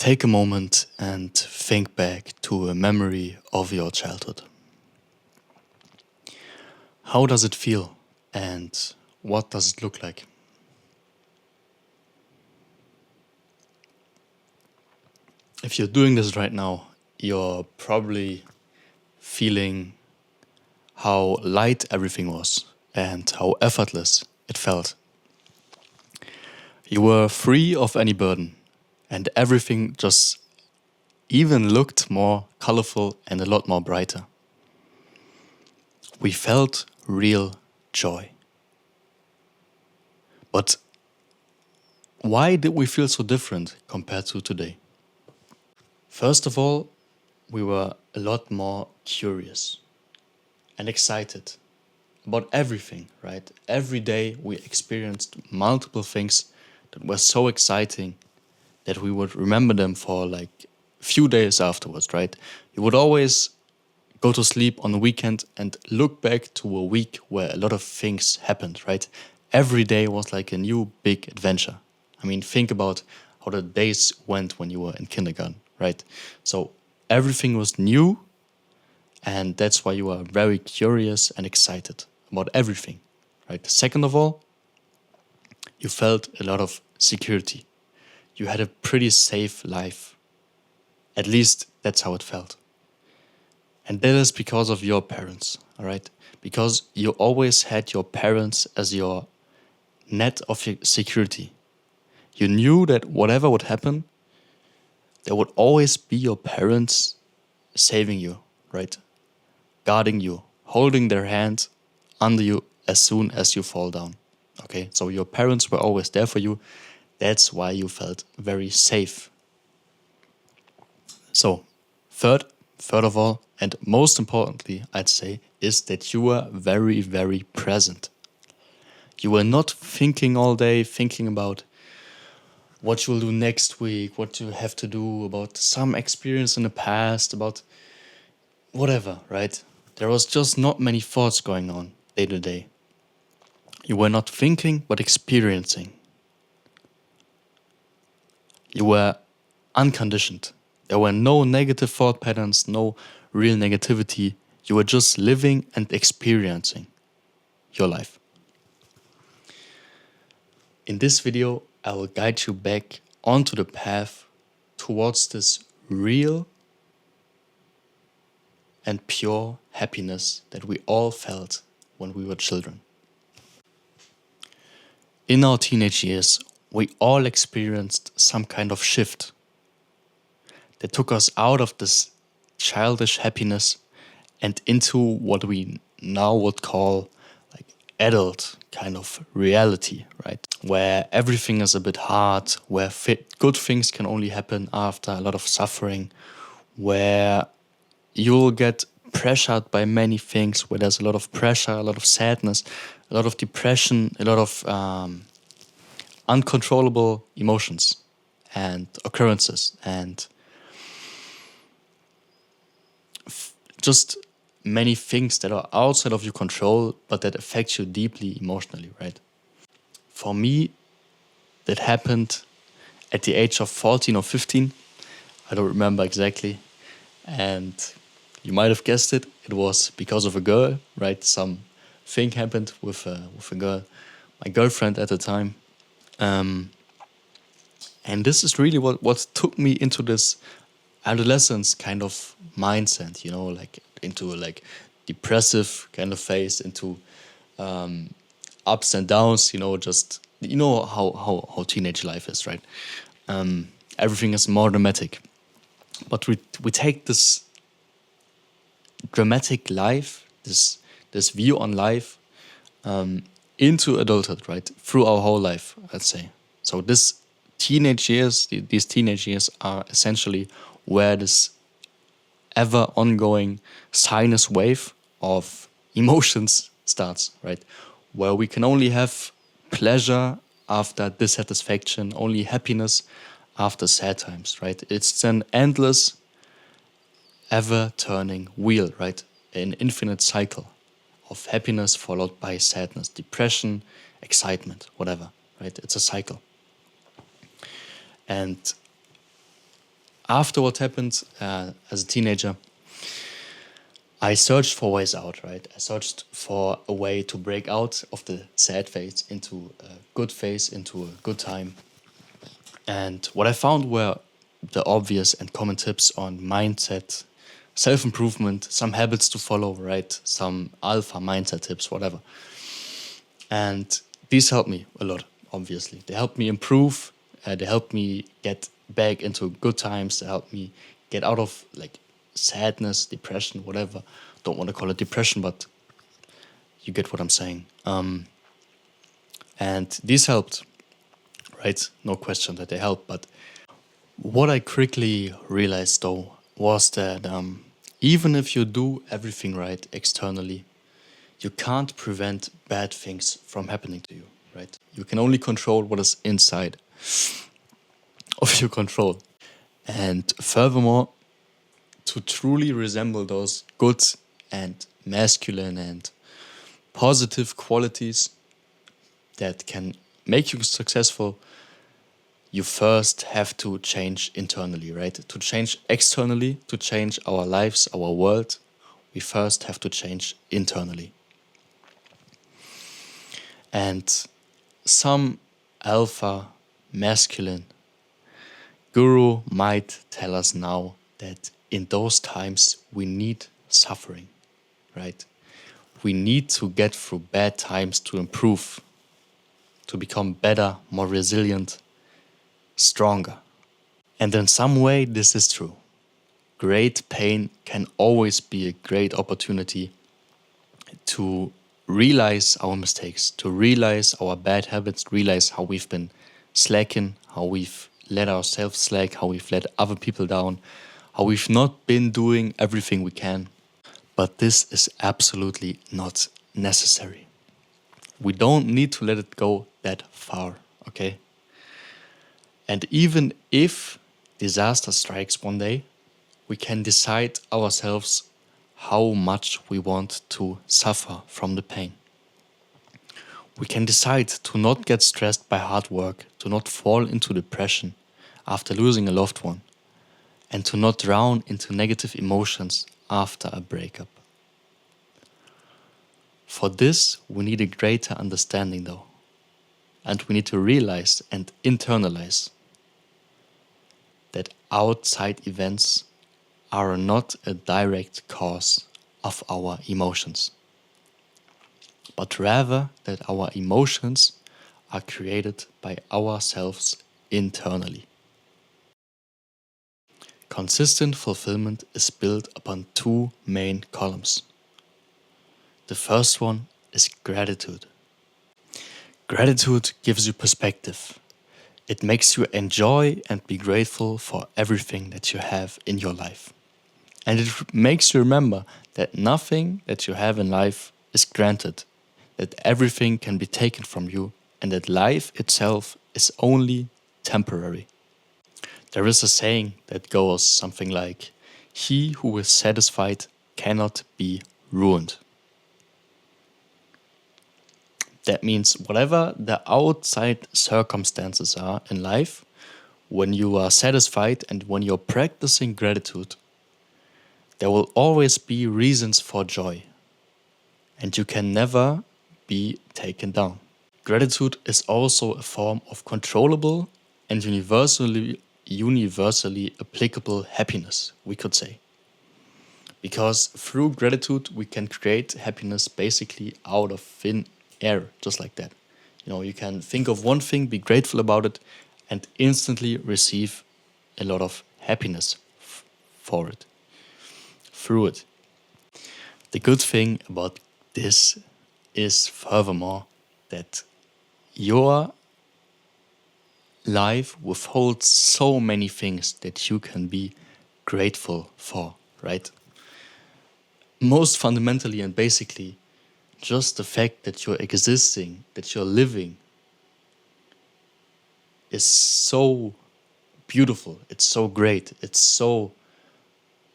take a moment and think back to a memory of your childhood. How does it feel and what does it look like? If you're doing this right now, you're probably feeling how light everything was and how effortless it felt. You were free of any burden, and everything just even looked more colorful and a lot more brighter. We felt real joy. But why did we feel so different compared to today? First of all, we were a lot more curious and excited about everything, right? Every day we experienced multiple things that were so exciting that we would remember them for like a few days afterwards, right? You would always go to sleep on the weekend and look back to a week where a lot of things happened, right? Every day was like a new big adventure. I mean, think about how the days went when you were in kindergarten, right? So everything was new, and that's why you are very curious and excited about everything, right? Second of all, you felt a lot of security. You had a pretty safe life. At least that's how it felt. And that is because of your parents, all right? Because you always had your parents as your net of security. You knew that whatever would happen, there would always be your parents saving you, right? Guarding you, holding their hand under you as soon as you fall down. Okay, so your parents were always there for you. That's why you felt very safe. So, third of all, and most importantly, I'd say, is that you were very, very present. You were not thinking all day, thinking about what you will do next week, what you have to do, about some experience in the past, about whatever, right? There was just not many thoughts going on day to day. You were not thinking, but experiencing. You were unconditioned. There were no negative thought patterns, no real negativity. You were just living and experiencing your life. In this video, I will guide you back onto the path towards this real and pure happiness that we all felt when we were children. In our teenage years, we all experienced some kind of shift that took us out of this childish happiness and into what we now would call like adult kind of reality, right? Where everything is a bit hard, where good things can only happen after a lot of suffering, where you'll get pressured by many things, where there's a lot of pressure, a lot of sadness, a lot of depression, a lot of uncontrollable emotions and occurrences, and just many things that are outside of your control, but that affect you deeply emotionally, right? For me, that happened at the age of 14 or 15. I don't remember exactly. And you might have guessed it. It was because of a girl, right? Some thing happened with a girl, my girlfriend at the time. And this is really what took me into this adolescence kind of mindset, you know, like into like depressive kind of phase, into ups and downs, you know, just, you know how teenage life is, right? Everything is more dramatic. But we take this dramatic life, this view on life, into adulthood, right? Through our whole life, let's say. So these teenage years are essentially where this ever ongoing sinus wave of emotions starts, right? Where we can only have pleasure after dissatisfaction, only happiness after sad times, right? It's an endless, ever turning wheel, right? An infinite cycle of happiness followed by sadness, depression, excitement, whatever, right? It's a cycle. And after what happened as a teenager, I searched for ways out, right? I searched for a way to break out of the sad phase into a good phase, into a good time. And what I found were the obvious and common tips on mindset, self improvement, some habits to follow, right? Some alpha mindset tips, whatever. And these helped me a lot, obviously. They helped me improve, they helped me get back into good times, they helped me get out of like sadness, depression, whatever. Don't want to call it depression, but you get what I'm saying. And these helped, right? No question that they helped. But what I quickly realized though was that even if you do everything right externally, you can't prevent bad things from happening to you, right? You can only control what is inside of your control. And furthermore, to truly resemble those good and masculine and positive qualities that can make you successful, you first have to change internally, right? To change externally, to change our lives, our world, we first have to change internally. And some alpha masculine guru might tell us now that in those times we need suffering, right? We need to get through bad times to improve, to become better, more resilient, stronger. And in some way, this is true. Great pain can always be a great opportunity to realize our mistakes, to realize our bad habits, realize how we've been slacking, how we've let ourselves slack, how we've let other people down, how we've not been doing everything we can. But this is absolutely not necessary. We don't need to let it go that far, okay? And even if disaster strikes one day, we can decide ourselves how much we want to suffer from the pain. We can decide to not get stressed by hard work, to not fall into depression after losing a loved one, and to not drown into negative emotions after a breakup. For this, we need a greater understanding though, and we need to realize and internalize that outside events are not a direct cause of our emotions, but rather that our emotions are created by ourselves internally. Consistent fulfillment is built upon two main columns. The first one is gratitude. Gratitude gives you perspective. It makes you enjoy and be grateful for everything that you have in your life. And it makes you remember that nothing that you have in life is granted, that everything can be taken from you, and that life itself is only temporary. There is a saying that goes something like, "He who is satisfied cannot be ruined." That means whatever the outside circumstances are in life, when you are satisfied and when you're practicing gratitude, there will always be reasons for joy, and you can never be taken down. Gratitude is also a form of controllable and universally applicable happiness, we could say. Because through gratitude, we can create happiness basically out of thin air, just like that. You can think of one thing, be grateful about it, and instantly receive a lot of happiness for it, through it. The good thing about this is, furthermore, that your life withholds so many things that you can be grateful for, right? Most fundamentally and basically, just the fact that you're existing, that you're living, is so beautiful. It's so great. It's so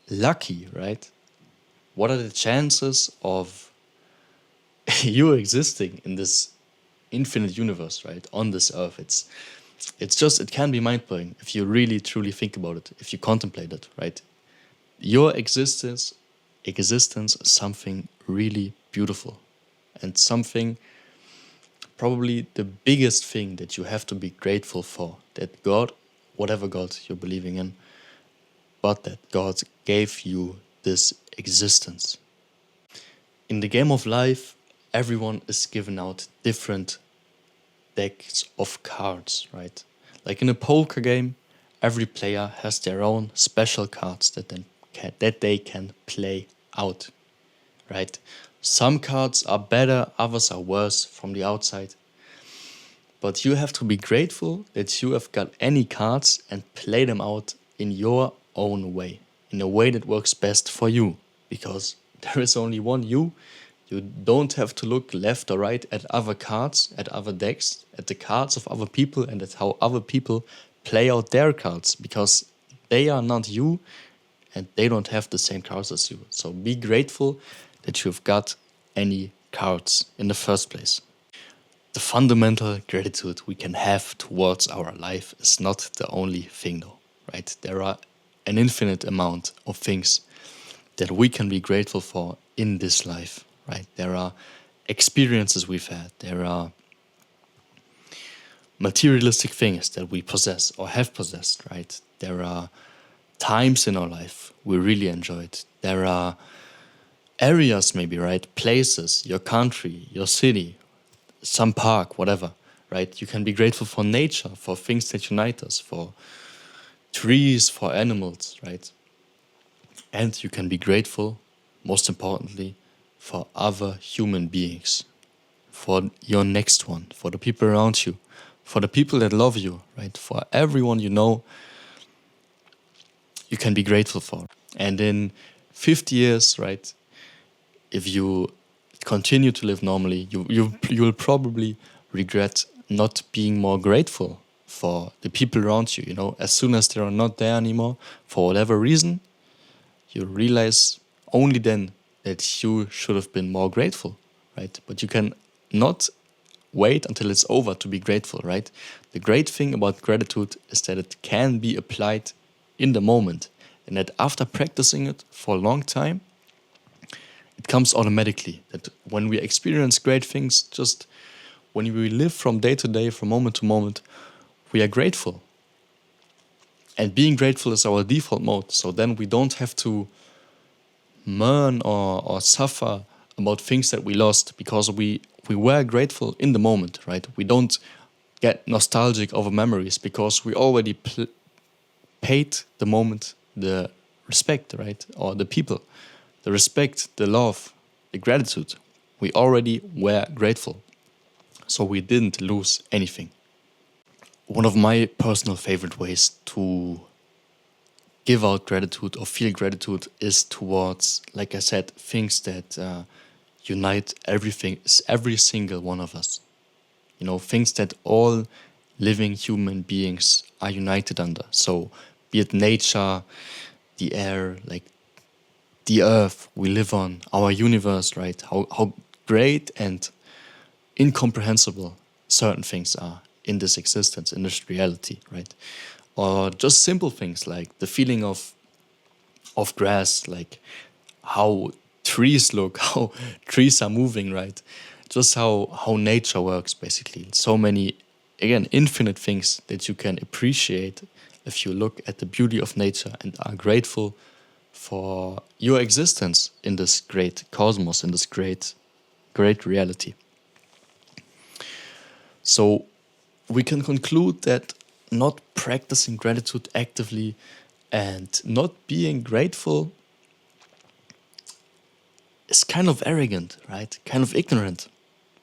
lucky, right? What are the chances of you existing in this infinite universe, right? On this earth. it can be mind-blowing if you really truly think about it, if you contemplate it, right? Your existence is something really beautiful, and something, probably the biggest thing that you have to be grateful for, that God, whatever God you're believing in, but that God gave you this existence. In the game of life, everyone is given out different decks of cards, right? Like in a poker game, every player has their own special cards that they can play out, right? Some cards are better, others are worse from the outside. But you have to be grateful that you have got any cards and play them out in your own way, in a way that works best for you. Because there is only one you. You don't have to look left or right at other cards, at other decks, at the cards of other people, and at how other people play out their cards, because they are not you and they don't have the same cards as you. So be grateful that you've got any cards in the first place. The fundamental gratitude we can have towards our life is not the only thing, though, right? There are an infinite amount of things that we can be grateful for in this life, right? There are experiences we've had, there are materialistic things that we possess or have possessed, right? There are times in our life we really enjoyed. There are areas, maybe, right? Places, your country, your city, some park, whatever, right? You can be grateful for nature, for things that unite us, for trees, for animals, right? And you can be grateful, most importantly, for other human beings, for your next one, for the people around you, for the people that love you, right? For everyone you know, you can be grateful for. And in 50 years, right, if you continue to live normally, you will probably regret not being more grateful for the people around you. You know, as soon as they are not there anymore, for whatever reason, you realize only then that you should have been more grateful, right? But you can not wait until it's over to be grateful, right? The great thing about gratitude is that it can be applied in the moment, and that after practicing it for a long time, it comes automatically. That when we experience great things, just when we live from day to day, from moment to moment, we are grateful. And being grateful is our default mode. So then we don't have to mourn or suffer about things that we lost, because we were grateful in the moment, right? We don't get nostalgic over memories because we already paid the moment the respect, right? Or the people, the respect, the love, the gratitude. We already were grateful. So we didn't lose anything. One of my personal favorite ways to give out gratitude or feel gratitude is towards, like I said, things that unite every single one of us. You know, things that all living human beings are united under. So be it nature, the air, like the earth we live on, our universe, right? How great and incomprehensible certain things are in this existence, in this reality, right? Or just simple things like the feeling of grass, like how trees look, how trees are moving, right? Just how nature works, basically. So many, again, infinite things that you can appreciate if you look at the beauty of nature and are grateful for your existence in this great cosmos, in this great reality. So we can conclude that not practicing gratitude actively and not being grateful is kind of arrogant, right? Kind of ignorant,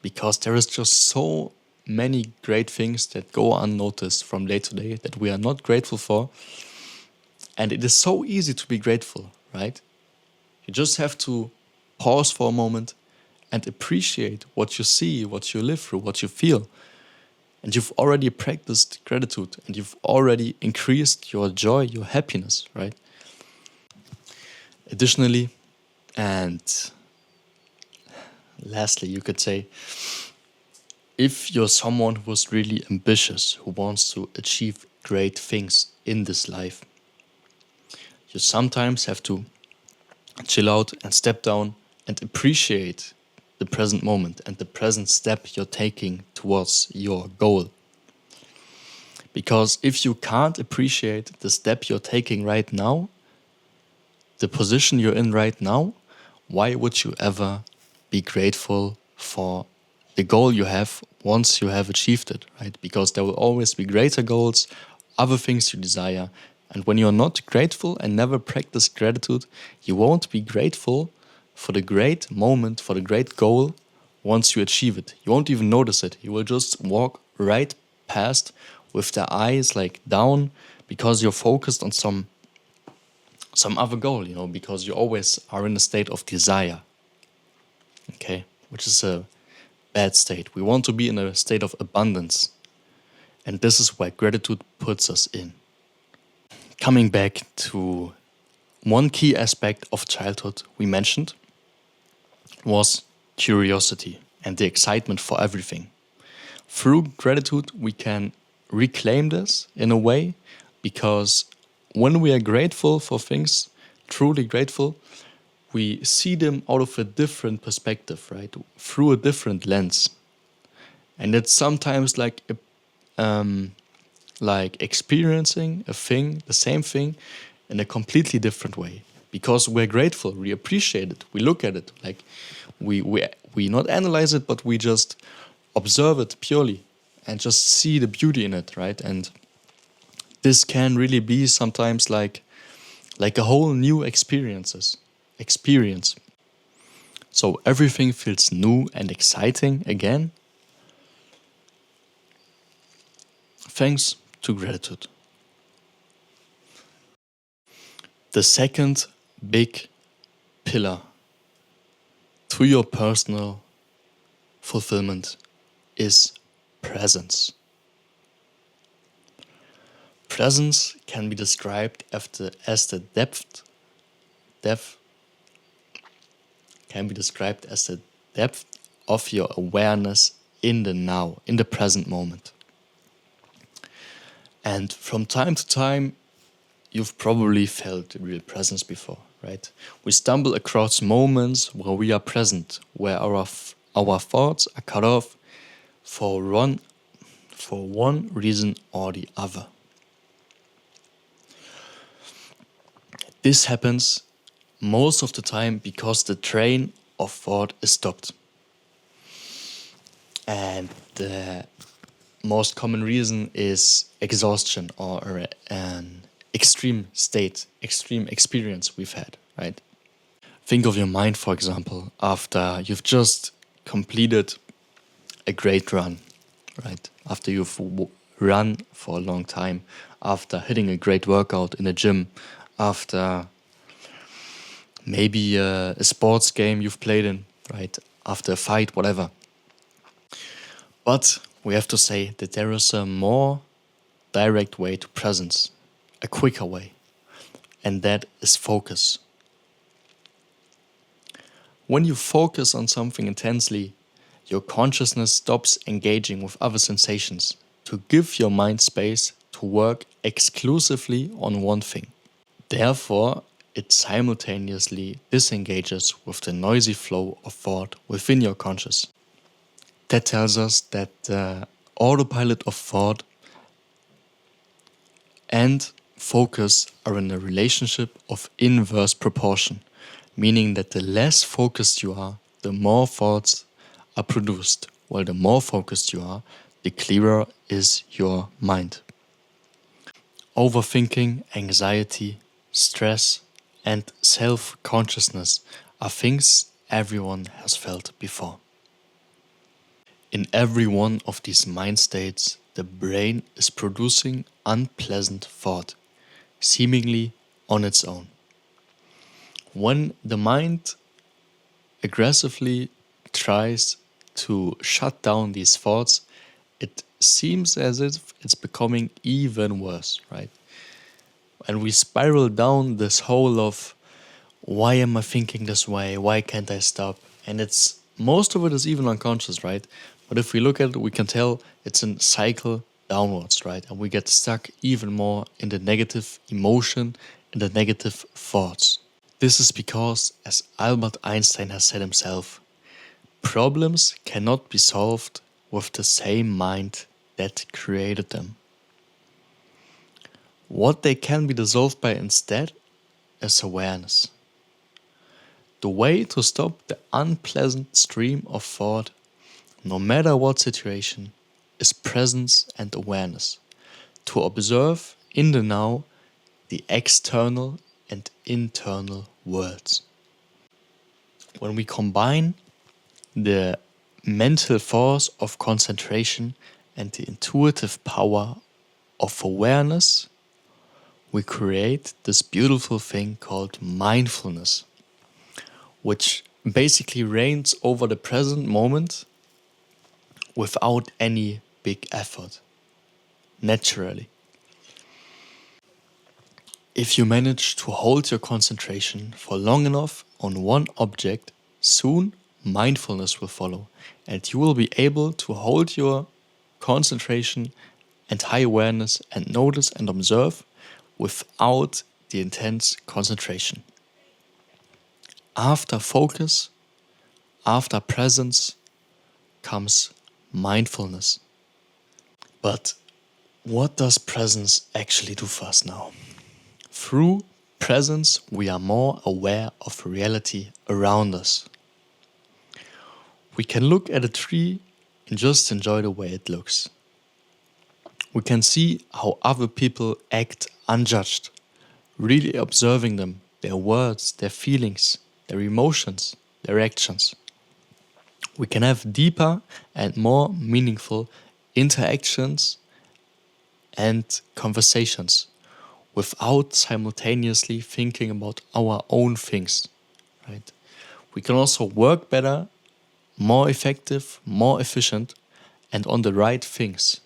because there is just so many great things that go unnoticed from day to day that we are not grateful for. And it is so easy to be grateful, right? You just have to pause for a moment and appreciate what you see, what you live through, what you feel. And you've already practiced gratitude, and you've already increased your joy, your happiness, right? Additionally, and lastly, you could say, if you're someone who's really ambitious, who wants to achieve great things in this life, you sometimes have to chill out and step down and appreciate the present moment and the present step you're taking towards your goal. Because if you can't appreciate the step you're taking right now, the position you're in right now, why would you ever be grateful for the goal you have once you have achieved it, right? Because there will always be greater goals, other things you desire. And when you're not grateful and never practice gratitude, you won't be grateful for the great moment, for the great goal once you achieve it. You won't even notice it. You will just walk right past with the eyes like down because you're focused on some other goal, because you always are in a state of desire. Okay, which is a bad state. We want to be in a state of abundance. And this is where gratitude puts us in. Coming back to one key aspect of childhood we mentioned was curiosity and the excitement for everything. Through gratitude, we can reclaim this in a way, because when we are grateful for things, truly grateful, we see them out of a different perspective, right? Through a different lens. And it's sometimes like experiencing a thing, the same thing, in a completely different way. Because we're grateful, we appreciate it, we look at it, like we not analyze it, but we just observe it purely and just see the beauty in it, right? And this can really be sometimes like a whole new experience. So everything feels new and exciting again, thanks to gratitude. The second big pillar to your personal fulfillment is presence. Presence can be described as the depth of your awareness in the now, in the present moment. And from time to time, you've probably felt real presence before, right? We stumble across moments where we are present, where our thoughts are cut off for one reason or the other. This happens most of the time because the train of thought is stopped. And the most common reason is exhaustion or an extreme experience we've had, right? Think of your mind, for example, after you've just completed a great run, right? After you've run for a long time, after hitting a great workout in a gym, after maybe a sports game you've played in, right? After a fight, whatever. But we have to say that there is a more direct way to presence, a quicker way, and that is focus. When you focus on something intensely, your consciousness stops engaging with other sensations to give your mind space to work exclusively on one thing. Therefore, it simultaneously disengages with the noisy flow of thought within your conscious. That tells us that the autopilot of thought and focus are in a relationship of inverse proportion, meaning that the less focused you are, the more thoughts are produced, while the more focused you are, the clearer is your mind. Overthinking, anxiety, stress, and self-consciousness are things everyone has felt before. In every one of these mind states, the brain is producing unpleasant thought, seemingly on its own. When the mind aggressively tries to shut down these thoughts, it seems as if it's becoming even worse, right? And we spiral down this hole of, why am I thinking this way? Why can't I stop? And most of it is even unconscious, right? But if we look at it, we can tell it's a cycle downwards, right? And we get stuck even more in the negative emotion and the negative thoughts. This is because, as Albert Einstein has said himself, problems cannot be solved with the same mind that created them. What they can be dissolved by instead is awareness. The way to stop the unpleasant stream of thought, no matter what situation, is presence and awareness. To observe in the now the external and internal worlds. When we combine the mental force of concentration and the intuitive power of awareness, we create this beautiful thing called mindfulness, which basically reigns over the present moment without any big effort, naturally. If you manage to hold your concentration for long enough on one object, soon mindfulness will follow, and you will be able to hold your concentration and high awareness and notice and observe without the intense concentration. After focus, after presence, comes mindfulness. But what does presence actually do for us now? Through presence, we are more aware of reality around us. We can look at a tree and just enjoy the way it looks. We can see how other people act unjudged, really observing them, their words, their feelings, their emotions, their actions. We can have deeper and more meaningful interactions and conversations without simultaneously thinking about our own things, right? We can also work better, more effective, more efficient, and on the right things,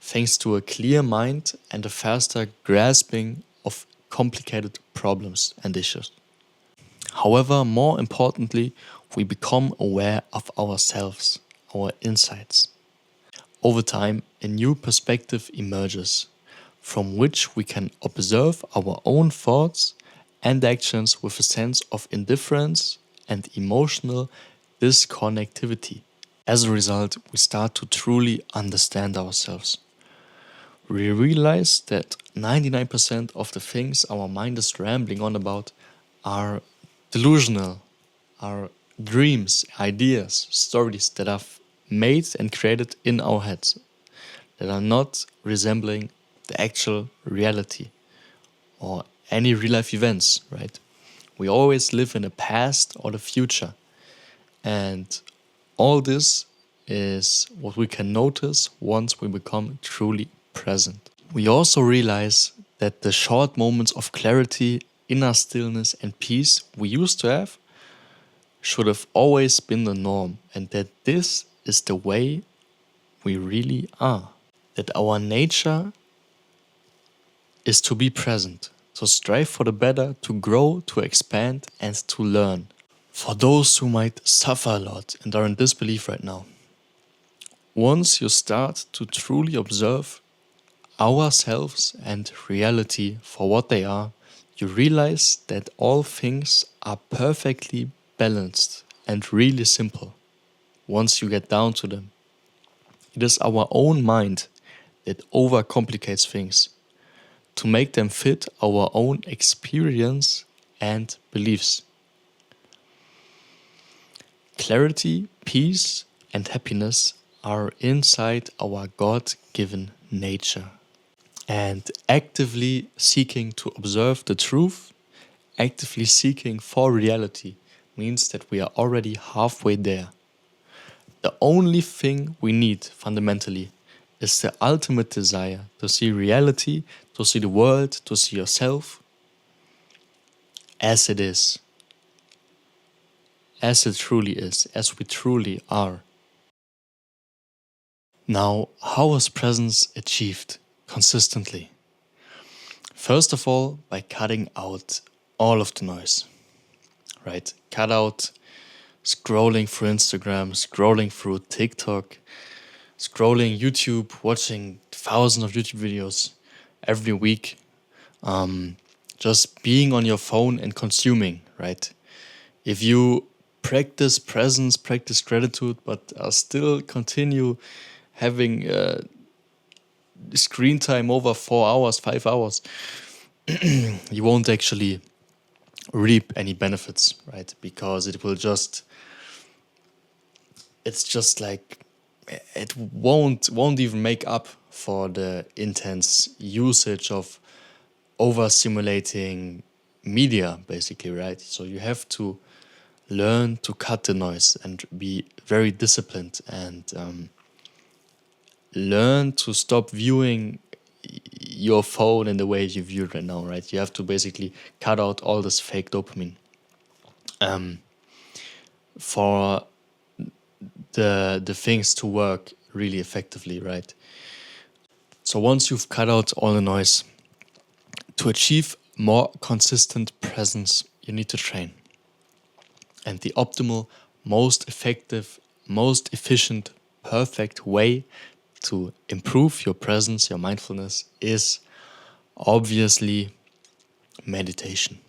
thanks to a clear mind and a faster grasping of complicated problems and issues. However, more importantly, we become aware of ourselves, our insights. Over time, a new perspective emerges, from which we can observe our own thoughts and actions with a sense of indifference and emotional disconnectivity. As a result, we start to truly understand ourselves. We realize that 99% of the things our mind is rambling on about are delusional, are dreams, ideas, stories that are made and created in our heads, that are not resembling the actual reality or any real life events, right? We always live in the past or the future. And all this is what we can notice once we become truly present. We also realize that the short moments of clarity, inner stillness, and peace we used to have should have always been the norm, and that this is the way we really are. That our nature is to be present, to strive for the better, to grow, to expand, and to learn. For those who might suffer a lot and are in disbelief right now, once you start to truly observe ourselves and reality for what they are, you realize that all things are perfectly balanced and really simple once you get down to them. It is our own mind that overcomplicates things to make them fit our own experience and beliefs. Clarity, peace, and happiness are inside our God-given nature. And actively seeking to observe the truth, actively seeking for reality, means that we are already halfway there. The only thing we need fundamentally is the ultimate desire to see reality, to see the world, to see yourself as it is, as it truly is, as we truly are. Now, how is presence achieved consistently? First of all, by cutting out all of the noise, right? Cut out scrolling through Instagram, scrolling through TikTok, scrolling YouTube, watching thousands of YouTube videos every week, just being on your phone and consuming, right? If you practice presence, practice gratitude, but still continue having screen time over 4 hours, 5 hours, you won't actually reap any benefits, right? Because it's just like it won't even make up for the intense usage of over simulating media, basically, right? So you have to learn to cut the noise and be very disciplined and learn to stop viewing your phone in the way you view it right now, right? You have to basically cut out all this fake dopamine for the things to work really effectively, right? So once you've cut out all the noise, to achieve more consistent presence, you need to train. And the optimal, most effective, most efficient, perfect way to improve your presence, your mindfulness, is obviously meditation.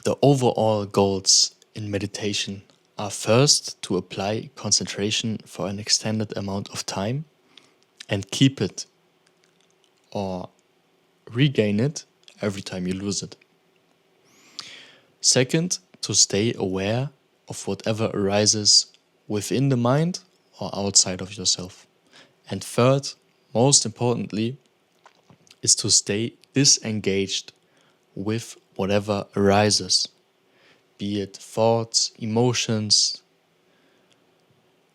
The overall goals in meditation are first to apply concentration for an extended amount of time and keep it or regain it every time you lose it. Second, to stay aware of whatever arises within the mind or outside of yourself. And third, most importantly, is to stay disengaged with whatever arises, be it thoughts, emotions,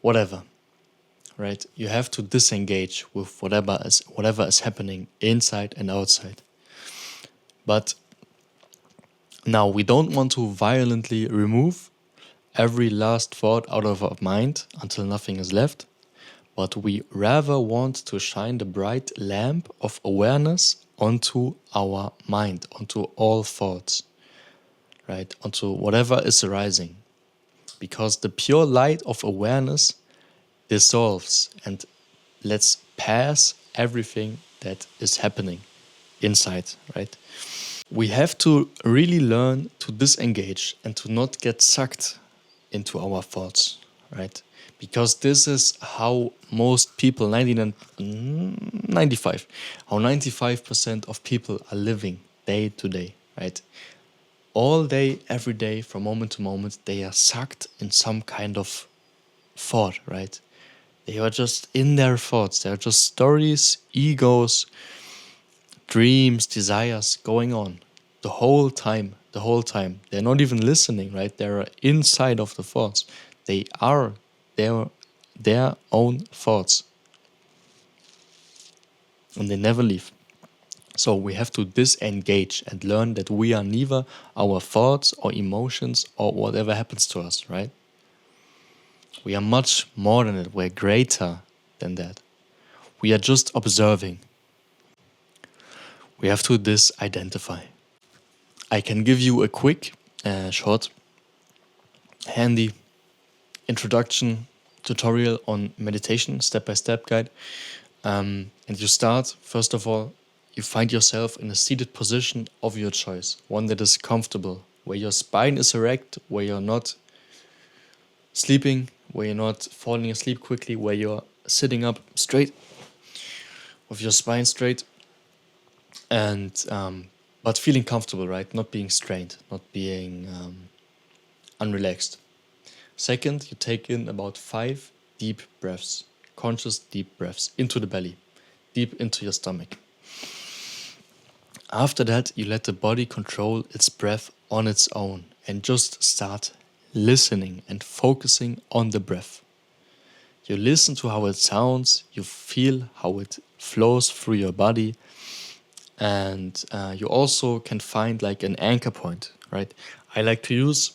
whatever, right? You have to disengage with whatever is happening inside and outside. But now we don't want to violently remove every last thought out of our mind until nothing is left, but we rather want to shine the bright lamp of awareness onto our mind, onto all thoughts, right? Onto whatever is arising. Because the pure light of awareness dissolves and lets pass everything that is happening inside, right? We have to really learn to disengage and to not get sucked into our thoughts, right? Because this is how most people, 95% of people are living day to day, right? All day, every day, from moment to moment, they are sucked in some kind of thought, right? They are just in their thoughts. They are just stories, egos, dreams, desires going on the whole time. They're not even listening, right? They're inside of the thoughts. They are their own thoughts. And they never leave. So we have to disengage and learn that we are neither our thoughts or emotions or whatever happens to us, right? We are much more than it. We're greater than that. We are just observing. We have to disidentify. I can give you a quick, short, handy introduction tutorial on meditation, step-by-step guide. And you start, first of all, you find yourself in a seated position of your choice, one that is comfortable, where your spine is erect, where you're not sleeping, where you're not falling asleep quickly, where you're sitting up straight, with your spine straight, and but feeling comfortable, right? Not being strained, not being unrelaxed. Second, you take in about 5 deep breaths, conscious deep breaths into the belly, deep into your stomach. After that, you let the body control its breath on its own and just start listening and focusing on the breath. You listen to how it sounds, you feel how it flows through your body, and you also can find like an anchor point, right? I like to use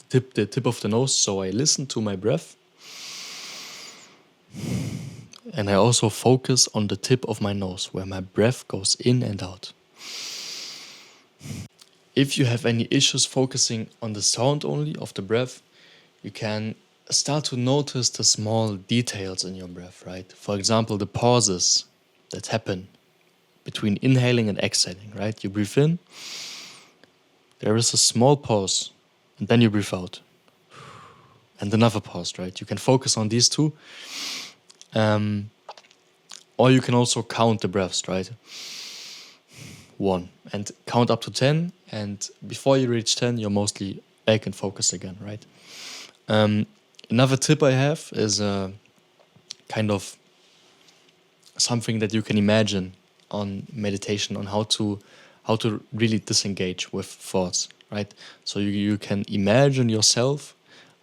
the tip of the nose, so I listen to my breath, and I also focus on the tip of my nose, where my breath goes in and out. If you have any issues focusing on the sound only of the breath, You can start to notice the small details in your breath, right? For example, the pauses that happen between inhaling and exhaling, right? You breathe in, there is a small pause, and then you breathe out. And another pause, right? You can focus on these two. Or you can also count the breaths, right? 1. And count up to 10. And before you reach 10, you're mostly back and focused again, right? Another tip I have is kind of something that you can imagine on meditation, on how to really disengage with thoughts, right? So you can imagine yourself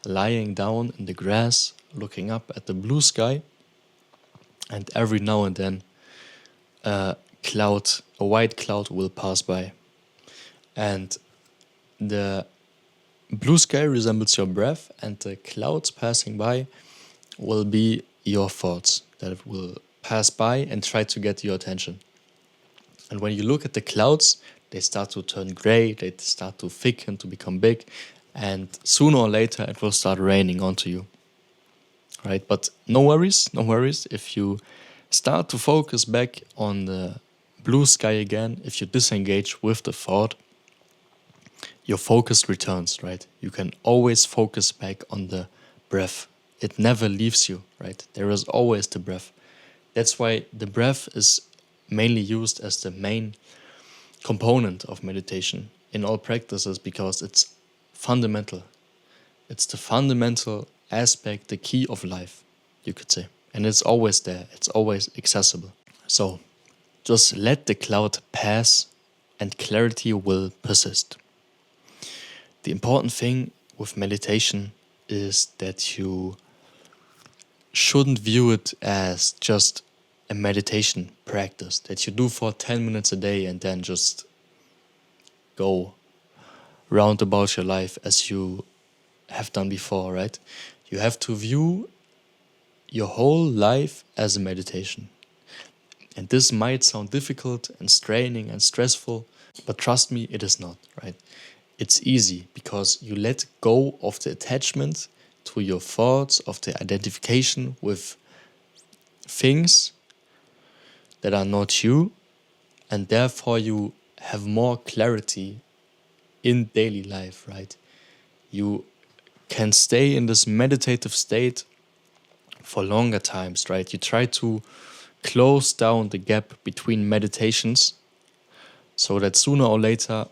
lying down in the grass, looking up at the blue sky, and every now and then a white cloud will pass by. And the blue sky resembles your breath, and the clouds passing by will be your thoughts that will pass by and try to get your attention. And when you look at the clouds, they start to turn gray, they start to thicken, to become big, and sooner or later it will start raining onto you. Right? But no worries if you start to focus back on the blue sky again, if you disengage with the thought, your focus returns, right? You can always focus back on the breath. It never leaves you, right? There is always the breath. That's why the breath is mainly used as the main component of meditation in all practices, because it's fundamental. It's the fundamental aspect, the key of life, you could say. And it's always there. It's always accessible. So just let the cloud pass and clarity will persist. The important thing with meditation is that you shouldn't view it as just a meditation practice that you do for 10 minutes a day and then just go round about your life as you have done before, right? You have to view your whole life as a meditation. And this might sound difficult and straining and stressful, but trust me, it is not, right? It's easy because you let go of the attachment to your thoughts, of the identification with things that are not you, and therefore you have more clarity in daily life, right? You can stay in this meditative state for longer times, right? You try to close down the gap between meditations so that sooner or later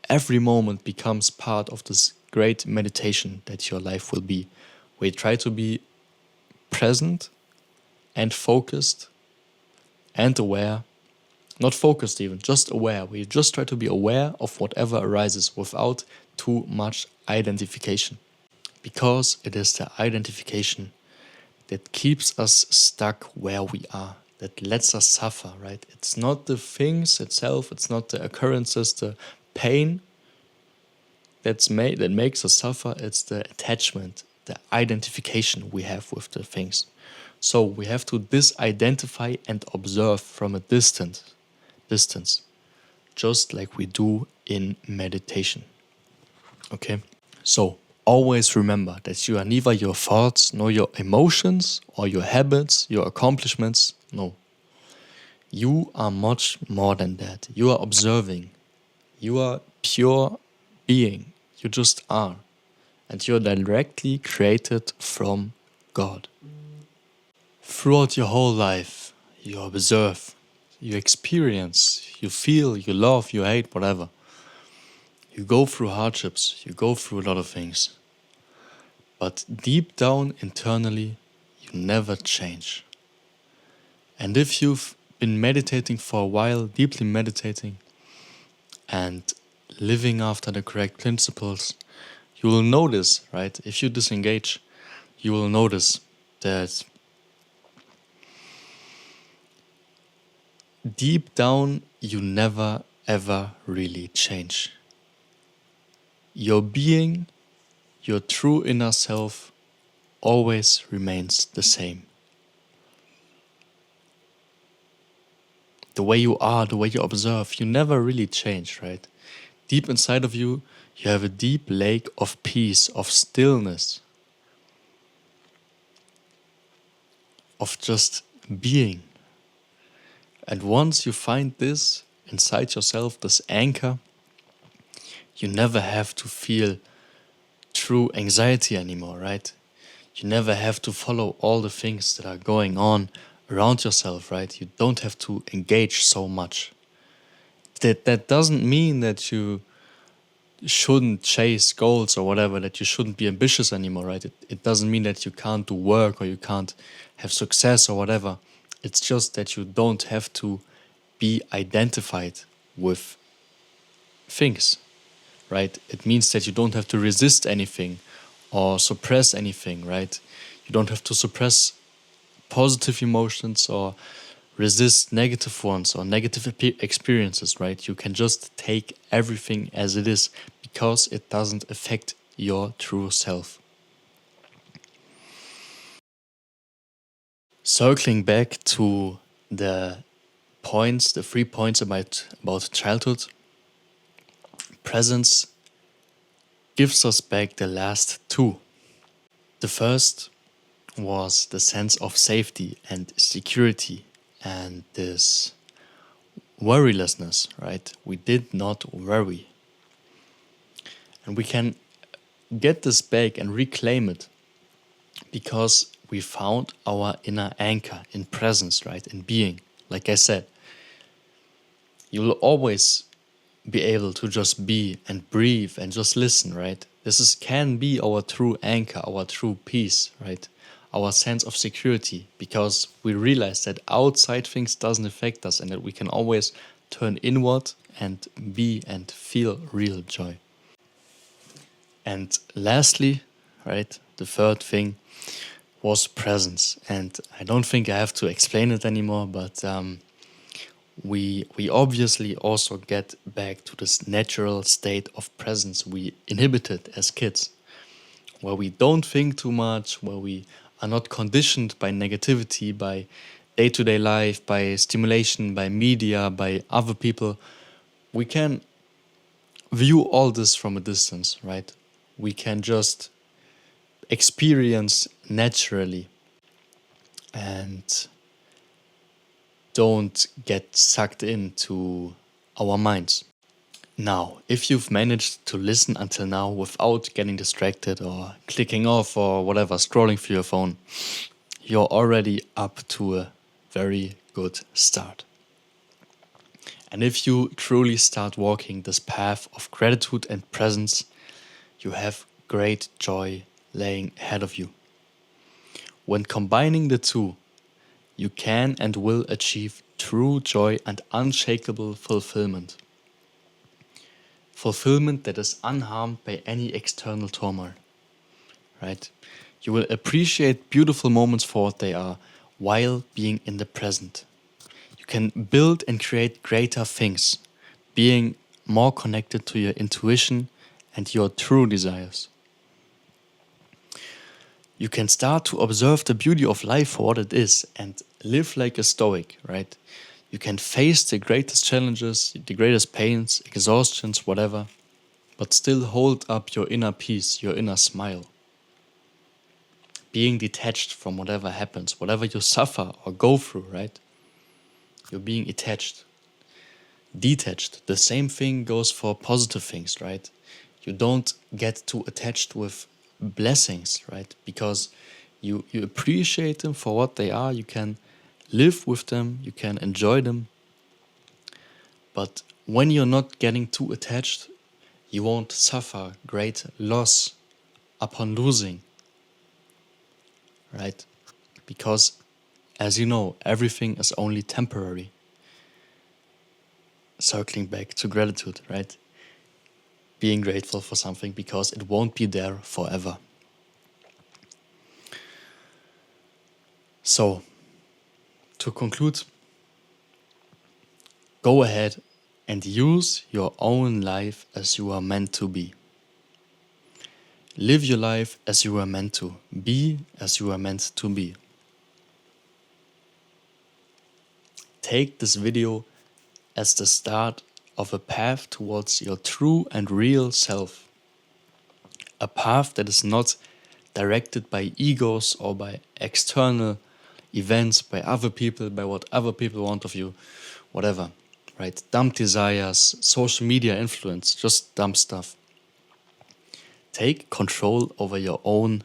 every moment becomes part of this great meditation that your life will be. We try to be present and focused and aware, not focused even, just aware. We just try to be aware of whatever arises without too much identification, because it is the identification that keeps us stuck where we are, that lets us suffer, right? It's not the things itself, it's not the occurrences, the pain that makes us suffer, it's the attachment, the identification we have with the things. So we have to disidentify and observe from a distance, just like we do in meditation. Okay? So always remember that you are neither your thoughts, nor your emotions, or your habits, your accomplishments. No. You are much more than that. You are observing. You are pure being. You just are. And you're directly created from God. Throughout your whole life, you observe, you experience, you feel, you love, you hate, whatever. You go through hardships, you go through a lot of things. But deep down internally, you never change. And if you've been meditating for a while, deeply meditating, and living after the correct principles, you will notice, right? If you disengage, you will notice that deep down, you never ever really change. Your being, your true inner self, always remains the same. The way you are, the way you observe, you never really change, right? Deep inside of you, you have a deep lake of peace, of stillness, of just being. And once you find this inside yourself, this anchor, you never have to feel true anxiety anymore, right? You never have to follow all the things that are going on around yourself, right? You don't have to engage so much. That doesn't mean that you shouldn't chase goals or whatever, that you shouldn't be ambitious anymore, right? It doesn't mean that you can't do work or you can't have success or whatever. It's just that you don't have to be identified with things, right? It means that you don't have to resist anything or suppress anything, right? You don't have to suppress positive emotions or resist negative ones or negative experiences, right? You can just take everything as it is because it doesn't affect your true self. Circling back to the points, the 3 points about childhood, presence gives us back the last two. The first was the sense of safety and security and this worrylessness, right? We did not worry. And we can get this back and reclaim it because we found our inner anchor in presence, right? In being. Like I said, you'll always be able to just be and breathe and just listen, right? Can be our true anchor, our true peace, right? Our sense of security, because we realize that outside things doesn't affect us and that we can always turn inward and be and feel real joy. And lastly, right, the third thing was presence. And I don't think I have to explain it anymore, but we obviously also get back to this natural state of presence we inhibited as kids, where we don't think too much, where we are not conditioned by negativity, by day-to-day life, by stimulation, by media, by other people. We can view all this from a distance, right? We can just experience naturally and don't get sucked into our minds. Now, if you've managed to listen until now without getting distracted or clicking off or whatever, scrolling through your phone, you're already up to a very good start. And if you truly start walking this path of gratitude and presence, you have great joy laying ahead of you. When combining the two, you can and will achieve true joy and unshakable fulfillment. Fulfillment that is unharmed by any external turmoil, right? You will appreciate beautiful moments for what they are while being in the present. You can build and create greater things, being more connected to your intuition and your true desires. You can start to observe the beauty of life for what it is and live like a stoic, right? You can face the greatest challenges, the greatest pains, exhaustions, whatever, but still hold up your inner peace, your inner smile. Being detached from whatever happens, whatever you suffer or go through, right? You're being detached. The same thing goes for positive things, right? You don't get too attached with blessings, right? Because you appreciate them for what they are. You can live with them, you can enjoy them. But when you're not getting too attached, you won't suffer great loss upon losing, right? Because, as you know, everything is only temporary. Circling back to gratitude, right? Being grateful for something because it won't be there forever. So, to conclude, go ahead and use your own life as you are meant to be. Live your life as you are meant to. Be as you are meant to be. Take this video as the start of a path towards your true and real self. A path that is not directed by egos or by external events, by other people, by what other people want of you, whatever, right? Dumb desires, social media influence, just dumb stuff. Take control over your own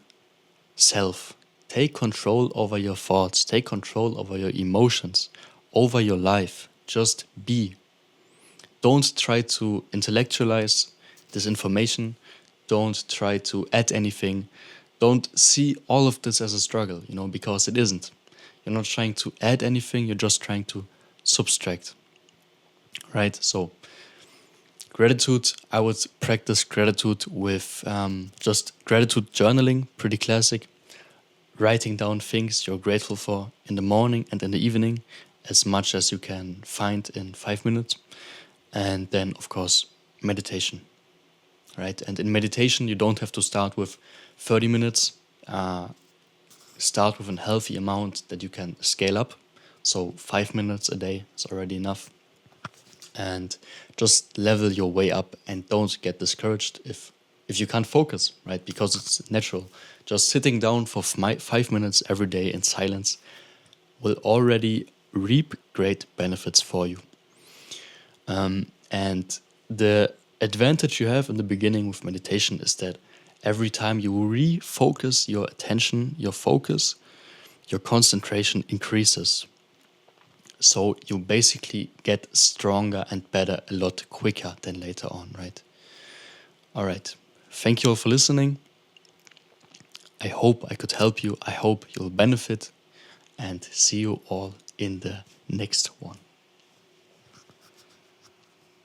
self. Take control over your thoughts. Take control over your emotions, over your life. Just be. Don't try to intellectualize this information. Don't try to add anything. Don't see all of this as a struggle, because it isn't. You're not trying to add anything, you're just trying to subtract. Right? So, gratitude, I would practice gratitude with just gratitude journaling, pretty classic. Writing down things you're grateful for in the morning and in the evening, as much as you can find in 5 minutes. And then, of course, meditation. Right? And in meditation, you don't have to start with 30 minutes. Start with a healthy amount that you can scale up. So 5 minutes a day is already enough. And just level your way up and don't get discouraged if you can't focus, right? Because it's natural. Just sitting down for 5 minutes every day in silence will already reap great benefits for you. And the advantage you have in the beginning with meditation is that every time you refocus your attention, your focus, your concentration increases. So you basically get stronger and better a lot quicker than later on, right? All right. Thank you all for listening. I hope I could help you. I hope you'll benefit. And see you all in the next one.